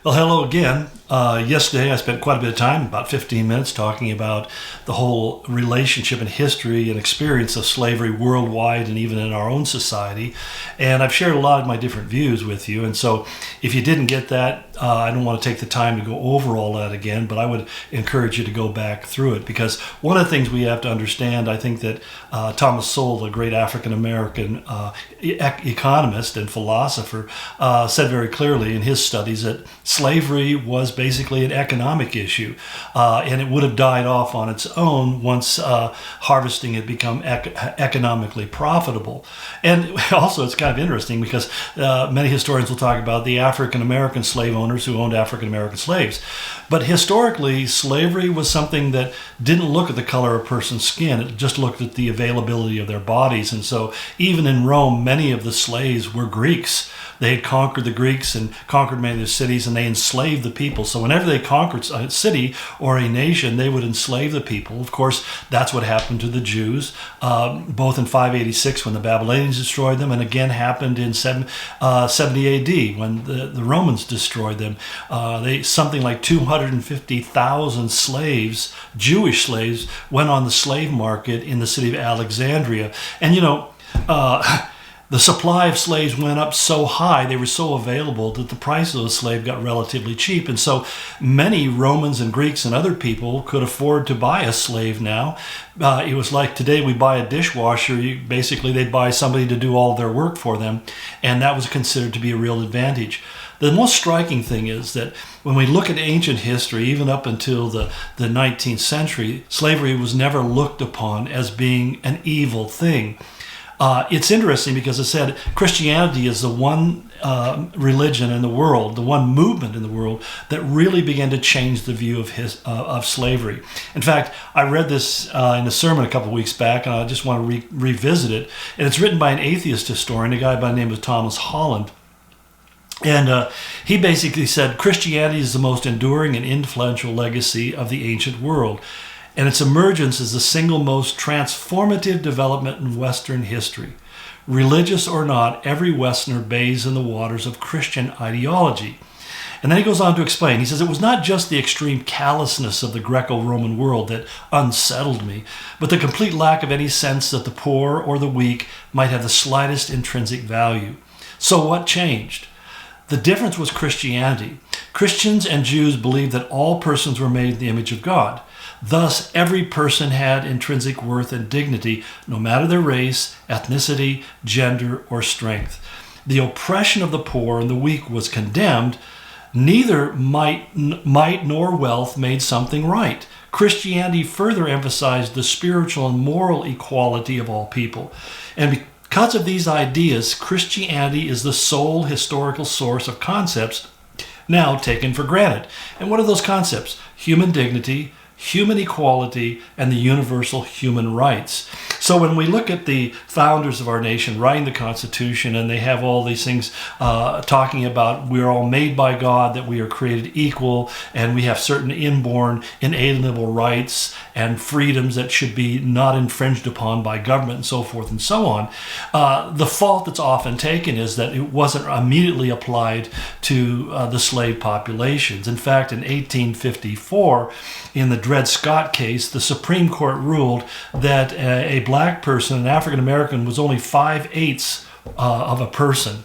Well, hello again. Yesterday I spent quite a bit of time, about 15 minutes, talking about the whole relationship and history and experience of slavery worldwide and even in our own society. And I've shared a lot of my different views with you. And so if you didn't get that, I don't want to take the time to go over all that again, but I would encourage you to go back through it, because one of the things we have to understand, I think that Thomas Sowell, the great African-American economist and philosopher, said very clearly in his studies that slavery was basically an economic issue, and it would have died off on its own once harvesting had become economically profitable. And also it's kind of interesting because many historians will talk about the African-American slave owners who owned African-American slaves. But historically, slavery was something that didn't look at the color of a person's skin. It just looked at the availability of their bodies. And so even in Rome, many of the slaves were Greeks. They had conquered the Greeks and conquered many of their cities, and they enslaved the people. So whenever they conquered a city or a nation, they would enslave the people. Of course, that's what happened to the Jews, both in 586 when the Babylonians destroyed them, and again happened in 70 AD when the Romans destroyed them. Something like 250,000 slaves, Jewish slaves, went on the slave market in the city of Alexandria. And the supply of slaves went up so high, they were so available, that the price of a slave got relatively cheap. And so many Romans and Greeks and other people could afford to buy a slave now. It was like today we buy a dishwasher. Basically, they'd buy somebody to do all their work for them, and that was considered to be a real advantage. The most striking thing is that when we look at ancient history, even up until the 19th century, slavery was never looked upon as being an evil thing. It's interesting because it said Christianity is the one religion in the world, the one movement in the world that really began to change the view of slavery. In fact, I read this in a sermon a couple of weeks back, and I just want to revisit it. And it's written by an atheist historian, a guy by the name of Thomas Holland. And he basically said Christianity is the most enduring and influential legacy of the ancient world, and its emergence is the single most transformative development in Western history. Religious or not, every Westerner bathes in the waters of Christian ideology. And then he goes on to explain. He says, it was not just the extreme callousness of the Greco-Roman world that unsettled me, but the complete lack of any sense that the poor or the weak might have the slightest intrinsic value. So what changed? The difference was Christianity. Christians and Jews believed that all persons were made in the image of God. Thus, every person had intrinsic worth and dignity, no matter their race, ethnicity, gender, or strength. The oppression of the poor and the weak was condemned. Neither might nor wealth made something right. Christianity further emphasized the spiritual and moral equality of all people. And because of these ideas, Christianity is the sole historical source of concepts now taken for granted. And what are those concepts? Human dignity, human equality, and the universal human rights. So when we look at the founders of our nation writing the Constitution, and they have all these things talking about we're all made by God, that we are created equal, and we have certain inborn inalienable rights and freedoms that should be not infringed upon by government and so forth and so on, the fault that's often taken is that it wasn't immediately applied to the slave populations. In fact, in 1854, in the Dred Scott case, the Supreme Court ruled that a black person, an African American, was only 5/8 of a person.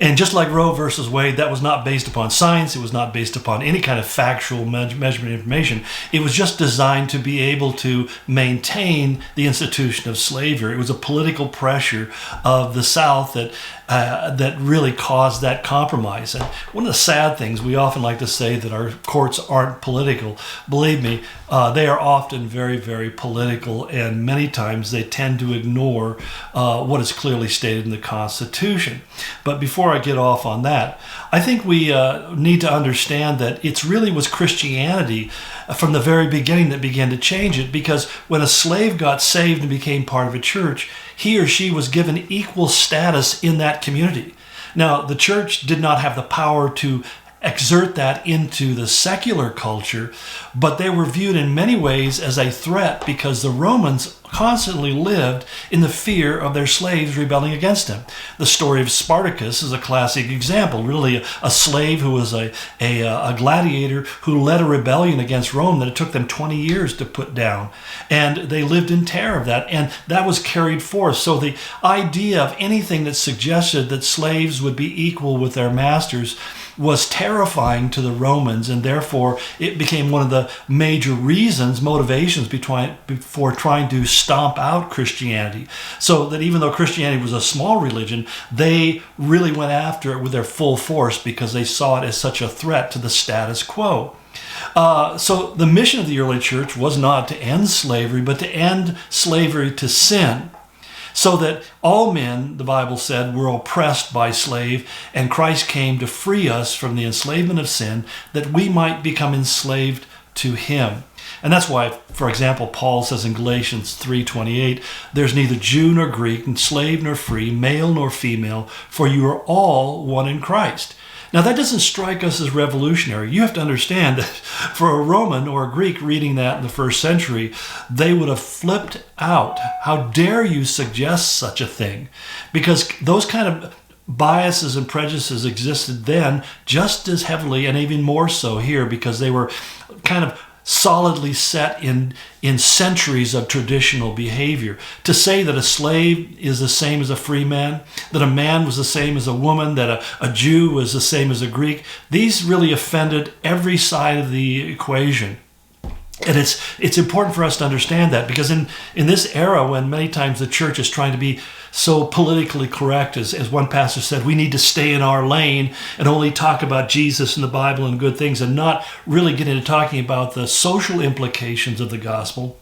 And just like Roe versus Wade, that was not based upon science. It was not based upon any kind of factual measurement information. It was just designed to be able to maintain the institution of slavery. It was a political pressure of the South that really caused that compromise. And one of the sad things, we often like to say that our courts aren't political. Believe me, they are often very, very political, and many times they tend to ignore what is clearly stated in the Constitution. But before I get off on that, I think we need to understand that it really was Christianity from the very beginning that began to change it, because when a slave got saved and became part of a church, he or she was given equal status in that community. Now, the church did not have the power to exert that into the secular culture, but they were viewed in many ways as a threat because the Romans constantly lived in the fear of their slaves rebelling against them. The story of Spartacus is a classic example, really a slave who was a gladiator who led a rebellion against Rome that it took them 20 years to put down. And they lived in terror of that, and that was carried forth. So the idea of anything that suggested that slaves would be equal with their masters was terrifying to the Romans, and therefore it became one of the major motivations for trying to stomp out Christianity. So that even though Christianity was a small religion, they really went after it with their full force because they saw it as such a threat to the status quo. So the mission of the early church was not to end slavery, but to end slavery to sin. So that all men, the Bible said, were oppressed by slave, and Christ came to free us from the enslavement of sin, that we might become enslaved to him. And that's why, for example, Paul says in Galatians 3:28, there's neither Jew nor Greek, slave nor free, male nor female, for you are all one in Christ. Now, that doesn't strike us as revolutionary. You have to understand that for a Roman or a Greek reading that in the first century, they would have flipped out. How dare you suggest such a thing? Because those kind of biases and prejudices existed then just as heavily and even more so here, because they were kind of solidly set in centuries of traditional behavior. To say that a slave is the same as a free man, that a man was the same as a woman, that a Jew was the same as a Greek, these really offended every side of the equation. And it's important for us to understand that, because in this era when many times the church is trying to be so politically correct, as one pastor said, we need to stay in our lane and only talk about Jesus and the Bible and good things and not really get into talking about the social implications of the gospel.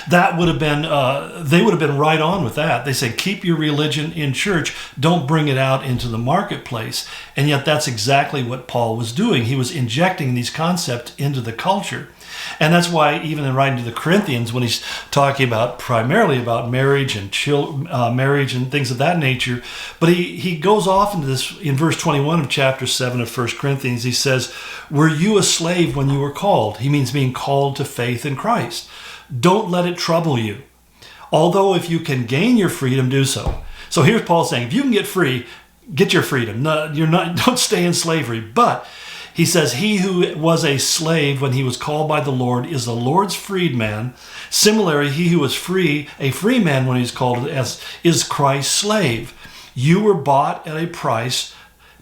That would have been, they would have been right on with that. They said, keep your religion in church, don't bring it out into the marketplace. And yet that's exactly what Paul was doing. He was injecting these concepts into the culture. And that's why even in writing to the Corinthians, when he's talking about primarily about marriage and marriage and things of that nature, but he goes off into this in verse 21 of chapter 7 of 1 Corinthians. He says, were you a slave when you were called? He means being called to faith in Christ. Don't let it trouble you. Although if you can gain your freedom, do so. So here's Paul saying, if you can get free, get your freedom. No, don't stay in slavery. But he says, he who was a slave when he was called by the Lord is the Lord's freedman. Similarly, he who was free, a free man when he's called, is Christ's slave. You were bought at a price.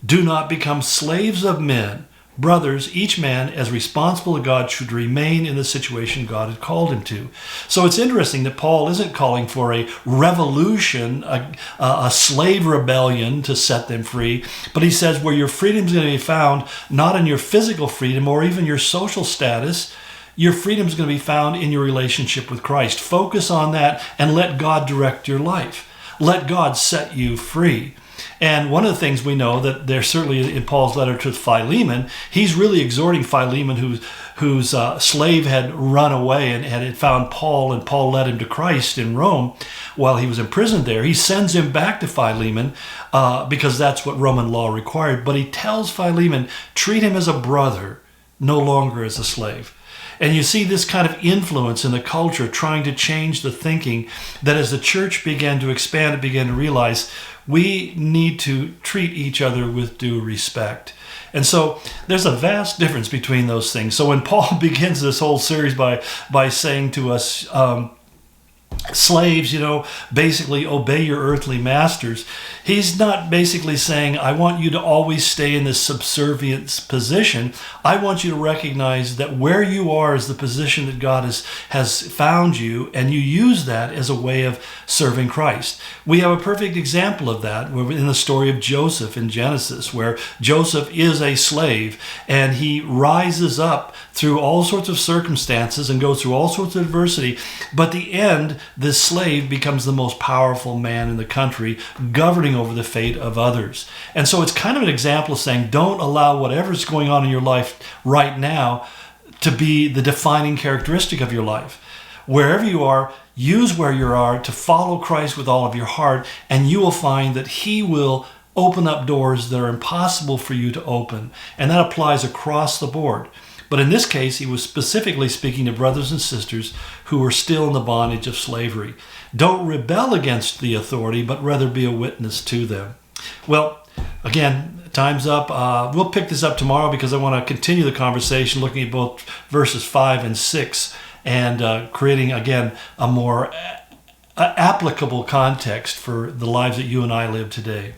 Do not become slaves of men. Brothers, each man as responsible to God should remain in the situation God had called him to. So it's interesting that Paul isn't calling for a revolution, a slave rebellion to set them free, but he says where your freedom is going to be found, not in your physical freedom or even your social status, your freedom is going to be found in your relationship with Christ. Focus on that and let God direct your life. Let God set you free. And one of the things we know that there's certainly in Paul's letter to Philemon, he's really exhorting Philemon whose slave had run away and had found Paul, and Paul led him to Christ in Rome while he was imprisoned there. He sends him back to Philemon because that's what Roman law required. But he tells Philemon, treat him as a brother, no longer as a slave. And you see this kind of influence in the culture trying to change the thinking that as the church began to expand, it began to realize we need to treat each other with due respect. And so there's a vast difference between those things. So when Paul begins this whole series by saying to us, slaves, basically obey your earthly masters, he's not basically saying, I want you to always stay in this subservient position. I want you to recognize that where you are is the position that God has found you, and you use that as a way of serving Christ. We have a perfect example of that in the story of Joseph in Genesis, where Joseph is a slave and he rises up through all sorts of circumstances and goes through all sorts of adversity. But at the end, this slave becomes the most powerful man in the country, governing over the fate of others. And so it's kind of an example of saying, don't allow whatever's going on in your life right now to be the defining characteristic of your life. Wherever you are, use where you are to follow Christ with all of your heart, and you will find that he will open up doors that are impossible for you to open. And that applies across the board. But in this case, he was specifically speaking to brothers and sisters who were still in the bondage of slavery. Don't rebel against the authority, but rather be a witness to them. Well, again, time's up. We'll pick this up tomorrow because I want to continue the conversation looking at both verses 5 and 6 and creating, again, a more applicable context for the lives that you and I live today.